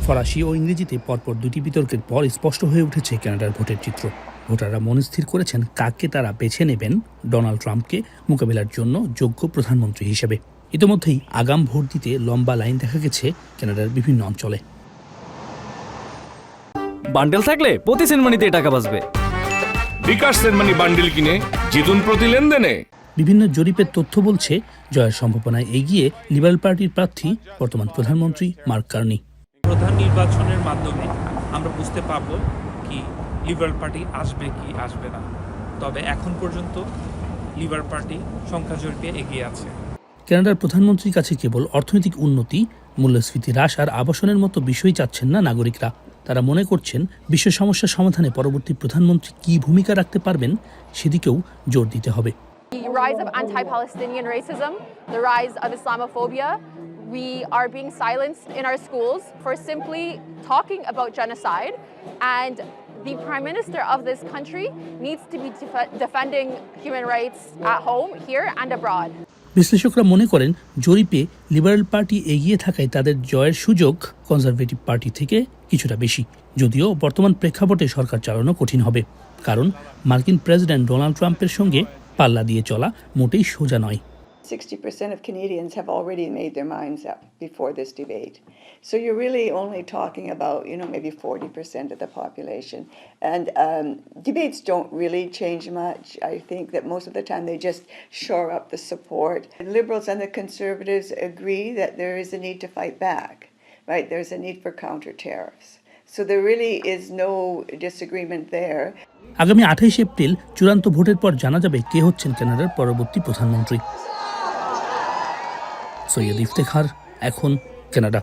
ফরাসি ও ইংরেজিতে পরপর দুটি বিতর্কের পর স্পষ্ট হয়ে উঠেছে কানাডার ভোটের চিত্র। ভোটাররা মনস্থির করেছেন কাকে তারা বেছে নেবেন ডোনাল্ড ট্রাম্পকে মোকাবিলার জন্য যোগ্য প্রধানমন্ত্রী হিসেবে। ইতিমধ্যেই আগাম ভোট দিতে লম্বা লাইন দেখা গেছে কানাডার বিভিন্ন অঞ্চলে। বান্ডেল থাকলে প্রতি সেনমানিতে টাকা বাঁচবে। বিকাশ সেনমানি বান্ডেল কিনে জিতুন প্রতি লেনদেনে। বিভিন্ন জরিপের তথ্য বলছে জয়ের সম্ভাবনায় এগিয়ে লিবারেল পার্টির প্রার্থী বর্তমান প্রধানমন্ত্রী মার্ক কার্নি। প্রধান নির্বাচনের মাধ্যমে আমরা বুঝতে পারবো কি লিবারেল পার্টি আসবে কি আসবে না। তবে এখন পর্যন্ত লিবারেল পার্টি সংখ্যা জরিপে এগিয়ে আছে। কানাডার প্রধানমন্ত্রীর কাছে কেবল অর্থনৈতিক উন্নতি, মূল্যস্ফীতি হ্রাস আর আবাসনের মতো বিষয় চাচ্ছেন না নাগরিকরা। তারা মনে করছেন বিশ্ব সমস্যা সমাধানে পরবর্তী প্রধানমন্ত্রী কী ভূমিকা রাখতে পারবেন সেদিকেও জোর দিতে হবে। The rise of anti-Palestinian racism, the rise of Islamophobia. We are being silenced in our schools for simply talking about genocide, and the Prime Minister of this country needs to be defending human rights at home, here and abroad. বিশ্লেষকরা মনে করেন জরিপে liberal party এগিয়ে থাকায় তাদের জয়ের সুযোগ conservative party থেকে কিছুটা বেশি। যদিও বর্তমান প্রেক্ষাপটে সরকার চালানো কঠিন হবে, কারণ মার্কিন প্রেসিডেন্ট ডোনাল্ড ট্রাম্পের সঙ্গে পাল্লা দিয়ে চলা মোটেই সোজা নয়। 60% of Canadians have already made their minds up before this debate. So you're really only talking about, maybe 40% of the population. And debates don't really change much. I think that most of the time they just shore up the support. The Liberals and the Conservatives agree that there is a need to fight back, right? There's a need for counter-tariffs. So there really is no disagreement there. আগামী 28 April চূড়ান্ত ভোটের পর জানা যাবে কে হচ্ছেন কানাডার পরবর্তী প্রধানমন্ত্রী। সৈয়দ ইফতেখার, এখন কানাডা।